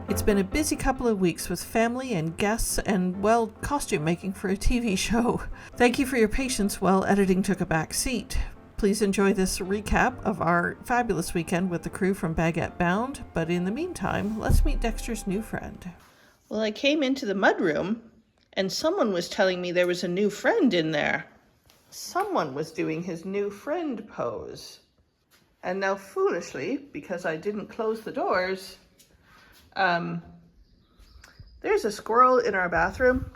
It's been a busy couple of weeks with family and guests and, well, costume making for a TV show. Thank you for your patience while editing took a back seat. Please enjoy this recap of our fabulous weekend with the crew from Baguette Bound, but in the meantime, let's meet Dexter's new friend. Well, I came into the mudroom and someone was telling me there was a new friend in there. Someone was doing his new friend pose. And now foolishly, because I didn't close the doors, there's a squirrel in our bathroom.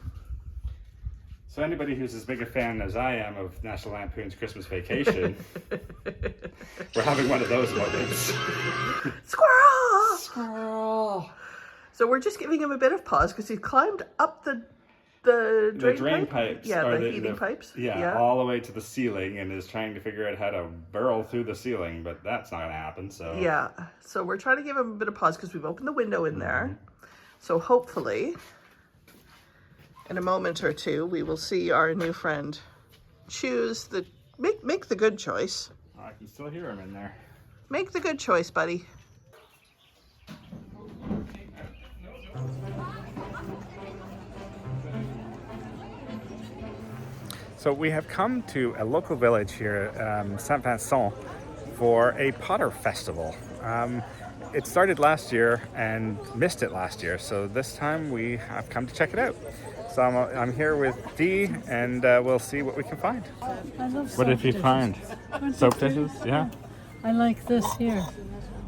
So anybody who's as big a fan as I am of National Lampoon's Christmas Vacation, we're having one of those moments. Squirrel! Squirrel! So we're just giving him a bit of pause because he's climbed up the drain pipes. Yeah, the heating pipes. Yeah, all the way to the ceiling and is trying to figure out how to burrow through the ceiling, but that's not going to happen, so... Yeah, so we're trying to give him a bit of pause because we've opened the window in there. So hopefully, in a moment or two, we will see our new friend choose the... Make the good choice. I can still hear him in there. Make the good choice, buddy. So we have come to a local village here, Saint Vincent, for a Potter festival. It started last year and missed it last year, so this time we have come to check it out. So I'm here with Dee, and we'll see what we can find. I love What did you find? Soap dishes? Yeah. I like this here.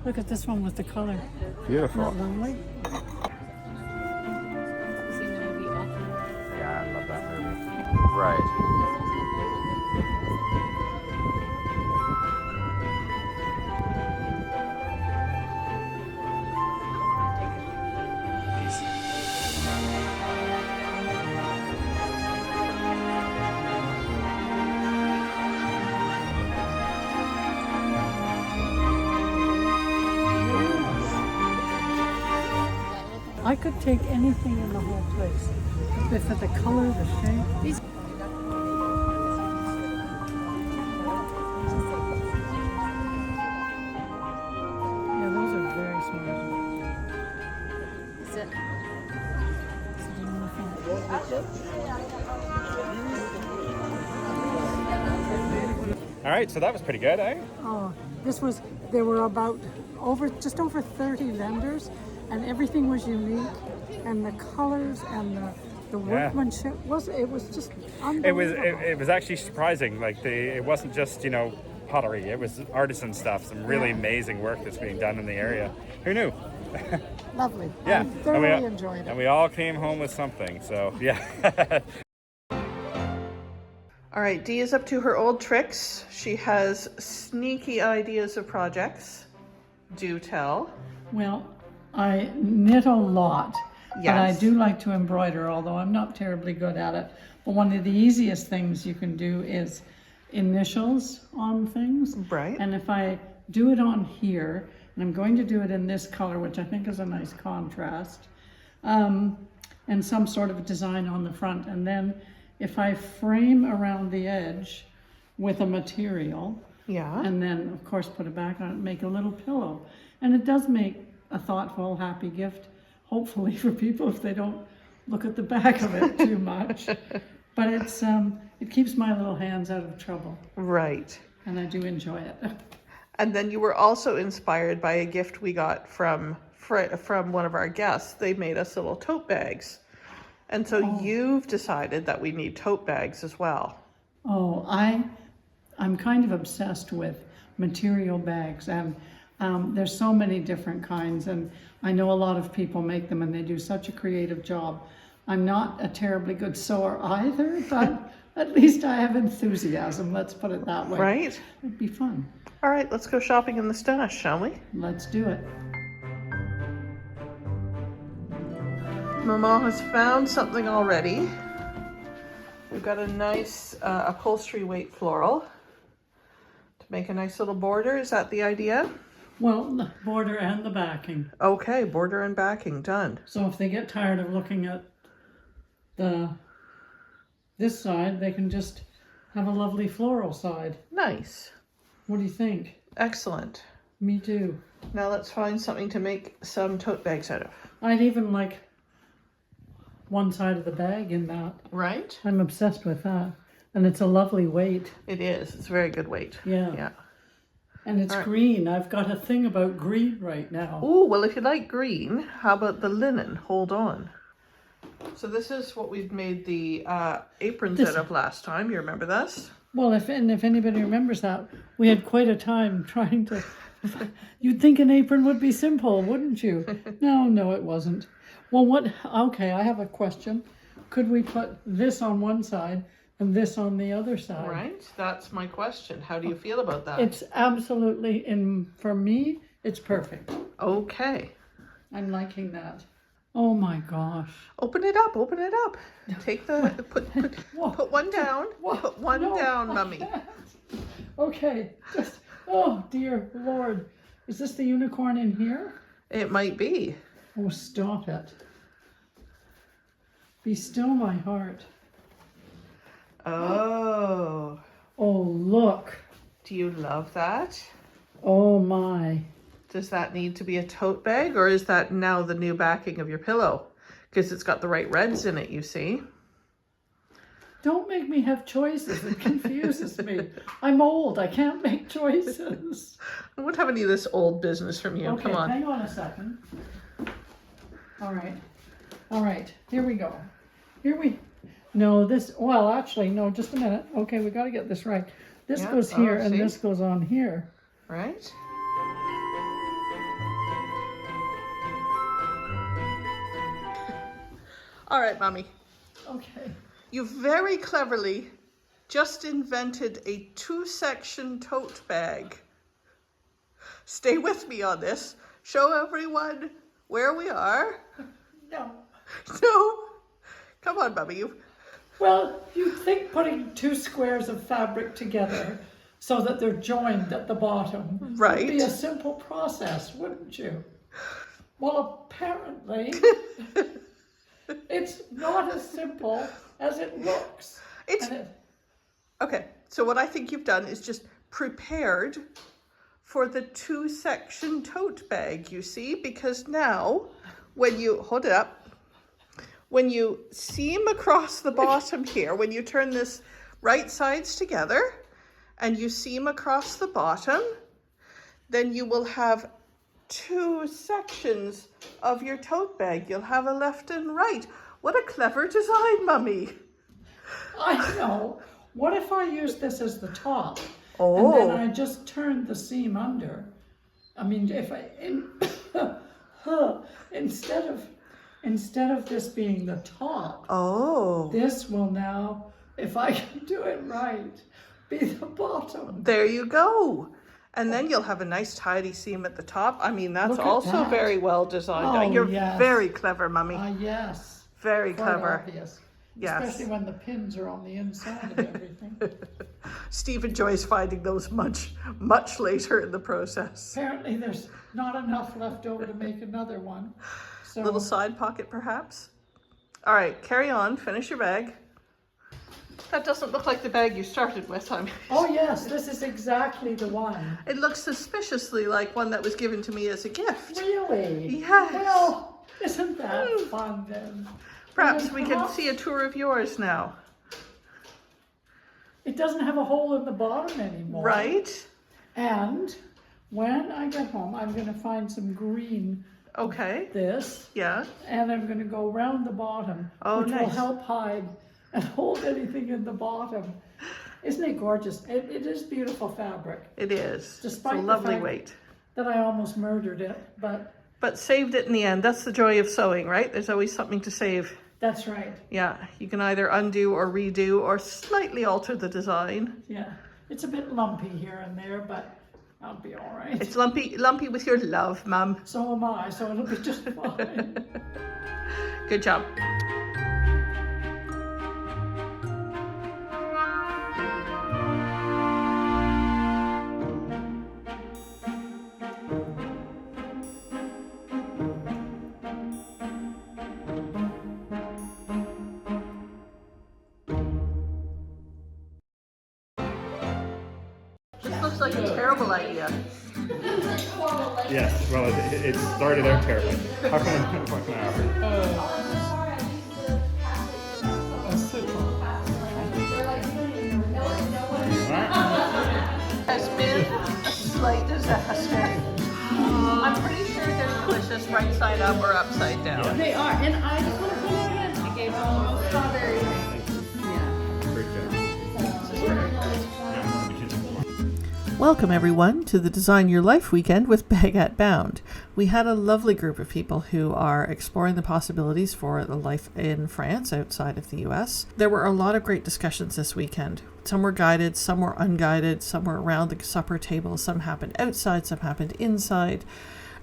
Look at this one with the color. Beautiful. Not lovely. Yeah, I love that movie. Right. I could take anything in the whole place. If it's the color, the shape. Yeah, those are very smart. All right, so that was pretty good, eh? Oh, there were just over 30 vendors, and everything was unique, and the colors and the workmanship was just unbelievable. It was actually surprising. Like it wasn't just pottery. It was artisan stuff. Some really amazing work that's being done in the area. Who knew? Lovely. Yeah, I thoroughly enjoyed it. And we all came home with something. So yeah. All right, Dee is up to her old tricks. She has sneaky ideas of projects. Do tell. Well, I knit a lot, yes. But I do like to embroider, although I'm not terribly good at it. But one of the easiest things you can do is initials on things. Right. And if I do it on here, and I'm going to do it in this color, which I think is a nice contrast, and some sort of a design on the front, and then if I frame around the edge with a material, and then of course put it back on it, make a little pillow. And it does make a thoughtful, happy gift, hopefully for people if they don't look at the back of it too much. But it keeps my little hands out of trouble. Right. And I do enjoy it. And then you were also inspired by a gift we got from one of our guests. They made us little tote bags. And so you've decided that we need tote bags as well. Oh, I'm kind of obsessed with material bags, and there's so many different kinds, and I know a lot of people make them and they do such a creative job. I'm not a terribly good sewer either, but at least I have enthusiasm, let's put it that way. Right? It'd be fun. All right, let's go shopping in the stash, shall we? Let's do it. Maman has found something already. We've got a nice upholstery weight floral to make a nice little border. Is that the idea? Well, the border and the backing. Okay, border and backing, done. So if they get tired of looking at this side, they can just have a lovely floral side. Nice. What do you think? Excellent. Me too. Now let's find something to make some tote bags out of. I'd even like one side of the bag in that. Right? I'm obsessed with that. And it's a lovely weight. It is. It's a very good weight. Yeah. Yeah. And it's green. I've got a thing about green right now. Oh, well, if you like green, how about the linen? Hold on. So this is what we've made the aprons out of last time. You remember this? Well, if anybody remembers that, we had quite a time trying to... You'd think an apron would be simple, wouldn't you? No, it wasn't. Well, okay, I have a question. Could we put this on one side and this on the other side? Right, that's my question. How do you feel about that? It's absolutely, for me, it's perfect. Okay. I'm liking that. Oh my gosh. Open it up, open it up. Take the, put one down. Put one down, Mummy. Okay, oh dear Lord. Is this the unicorn in here? It might be. Oh, stop it. Be still my heart. Oh. Oh, look. Do you love that? Oh my. Does that need to be a tote bag, or is that now the new backing of your pillow? Because it's got the right reds in it, you see. Don't make me have choices. It confuses me. I'm old. I can't make choices. I won't have any of this old business from you. Okay, Come on. hang on a second. All right. Here we go. No, well, actually, no, just a minute. Okay, we got to get this right. This goes here and this goes on here. Right? All right, Mommy. Okay. You very cleverly just invented a 2-section tote bag. Stay with me on this. Show everyone where we are. No. No. Come on, Mommy. Well, you'd think putting 2 squares of fabric together so that they're joined at the bottom would be a simple process, wouldn't you? Well, apparently, it's not as simple as it looks. Okay, so what I think you've done is just prepared for the 2-section tote bag, you see, because now when you hold it up, when you seam across the bottom here, when you turn this right sides together and you seam across the bottom, then you will have 2 sections of your tote bag. You'll have a left and right. What a clever design, Mummy. I know. What if I use this as the top? Oh. And then I just turned the seam under. I mean, if instead of this being the top, this will now, if I can do it right, be the bottom. There you go. And then you'll have a nice tidy seam at the top. I mean, that's also very well designed. Oh, You're yes. very clever, Mummy. Yes. Very Quite clever. Obvious. Yes. Especially when the pins are on the inside of everything. Steve enjoys finding those much later in the process. Apparently there's not enough left over to make another one. So, Little side pocket, perhaps. All right, carry on. Finish your bag. That doesn't look like the bag you started with. Oh yes, this is exactly the one. It looks suspiciously like one that was given to me as a gift. Really? Yes. Well, isn't that fun then? Perhaps we can see a tour of yours now. It doesn't have a hole in the bottom anymore. Right. And when I get home, I'm going to find some green. Okay. This. Yeah. And I'm going to go around the bottom, which will help hide and hold anything in the bottom. Isn't it gorgeous? It is beautiful fabric. It is. Despite it's a lovely weight. That I almost murdered it, but saved it in the end. That's the joy of sewing, right? There's always something to save. That's right. Yeah, you can either undo or redo or slightly alter the design. Yeah, it's a bit lumpy here and there, but I'll be all right. It's lumpy with your love, Mum. So am I, so it'll be just fine. Good job. This looks like a terrible idea. Yes, well, it started out terribly. How can I offer? Has been a slight disaster. I'm pretty sure they're delicious right side up or upside down. They are, and I just want to put it in. I gave them strawberries. Welcome everyone to the Design Your Life weekend with Baguette Bound. We had a lovely group of people who are exploring the possibilities for the life in France outside of the US. There were a lot of great discussions this weekend. Some were guided, some were unguided, some were around the supper table, some happened outside, some happened inside.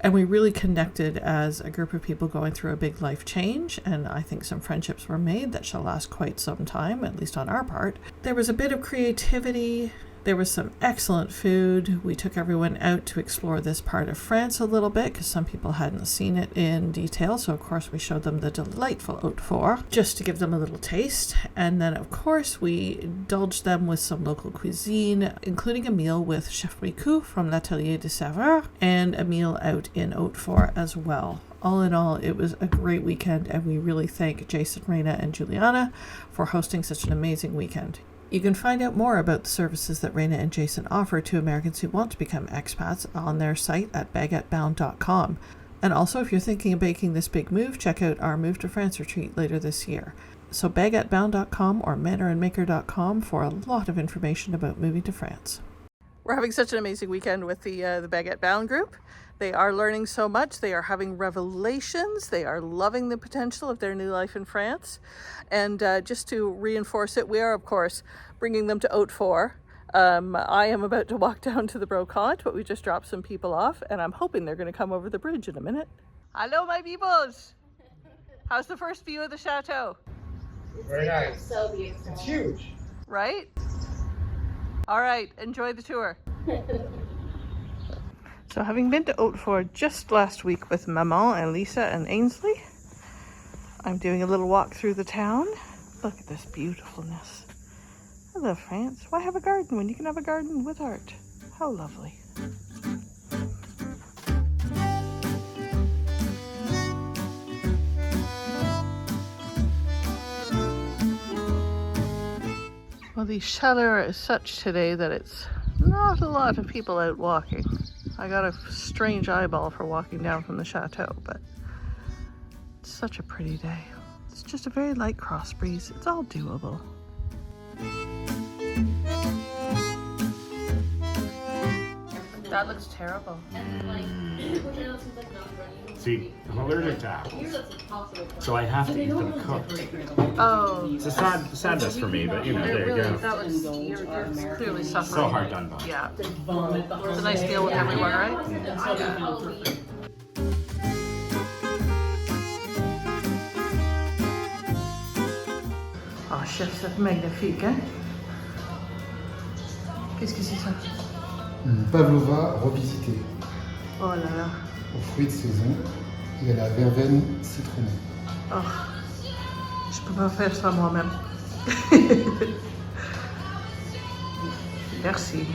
And we really connected as a group of people going through a big life change, and I think some friendships were made that shall last quite some time, at least on our part. There was a bit of creativity. There was some excellent food. We took everyone out to explore this part of France a little bit because some people hadn't seen it in detail. So, of course, we showed them the delightful haute four just to give them a little taste. And then, of course, we indulged them with some local cuisine, including a meal with Chef Ricou from l'Atelier de Sèvres and a meal out in haute four as well. All in all, it was a great weekend, and we really thank Jason, Raina, and Juliana for hosting such an amazing weekend. You can find out more about the services that Raina and Jason offer to Americans who want to become expats on their site at baguettebound.com. And also, if you're thinking of making this big move, check out our Move to France retreat later this year. So baguettebound.com or manorandmaker.com for a lot of information about moving to France. We're having such an amazing weekend with the Baguette Bound group. They are learning so much. They are having revelations. They are loving the potential of their new life in France. And just to reinforce it, we are, of course, bringing them to Haute Four. I am about to walk down to the Brocante, but we just dropped some people off, and I'm hoping they're going to come over the bridge in a minute. Hello, my peoples. How's the first view of the chateau? Very nice. So beautiful. It's huge. Right? All right, enjoy the tour. So having been to Haute Four just last week with Maman and Lisa and Ainsley, I'm doing a little walk through the town. Look at this beautifulness. I love France. Why have a garden when you can have a garden with art? How lovely. Well, the chaleur is such today that it's not a lot of people out walking. I got a strange eyeball for walking down from the chateau, but it's such a pretty day. It's just a very light cross breeze. It's all doable. That looks terrible. See, I'm allergic to apples, so I have to eat them cooked. Oh, It's a sadness for me, but you know, there you go. that was, you're clearly suffering. So hard done by. Yeah. It's a nice deal with everyone, right? Oh, chef, c'est magnifique, hein? Qu'est-ce que c'est ça? Une pavlova revisitée Oh là là. aux fruits de saison et à la verveine citronnée. Oh, je peux pas faire ça moi-même. Merci.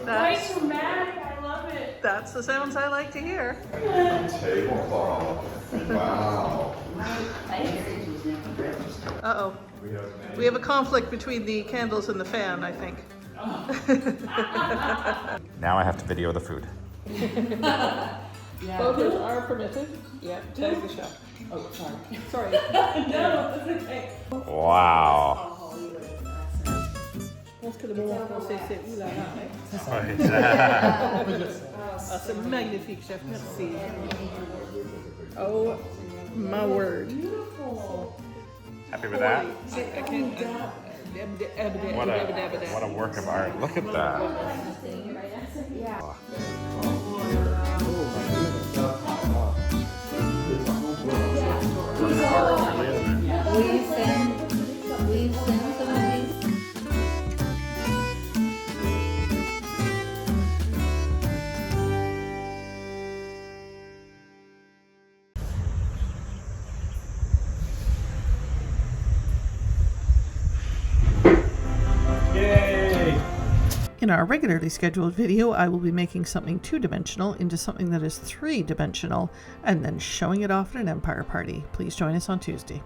That's dramatic. I love it. That's the sounds I like to hear. Wow. Uh-oh. We have a conflict between the candles and the fan, I think. Now I have to video the food. Photos are permitted. Yeah, tag the chef. Oh, sorry. No, it's okay. Wow. Je pense que le mot en français c'est oulala. Ah, c'est magnifique, chef. Merci. Oh, my word. Happy with that? I can't. What a work of art. Look at that. We've seen some of these. In our regularly scheduled video, I will be making something 2-dimensional into something that is 3-dimensional and then showing it off at an Empire party. Please join us on Tuesday.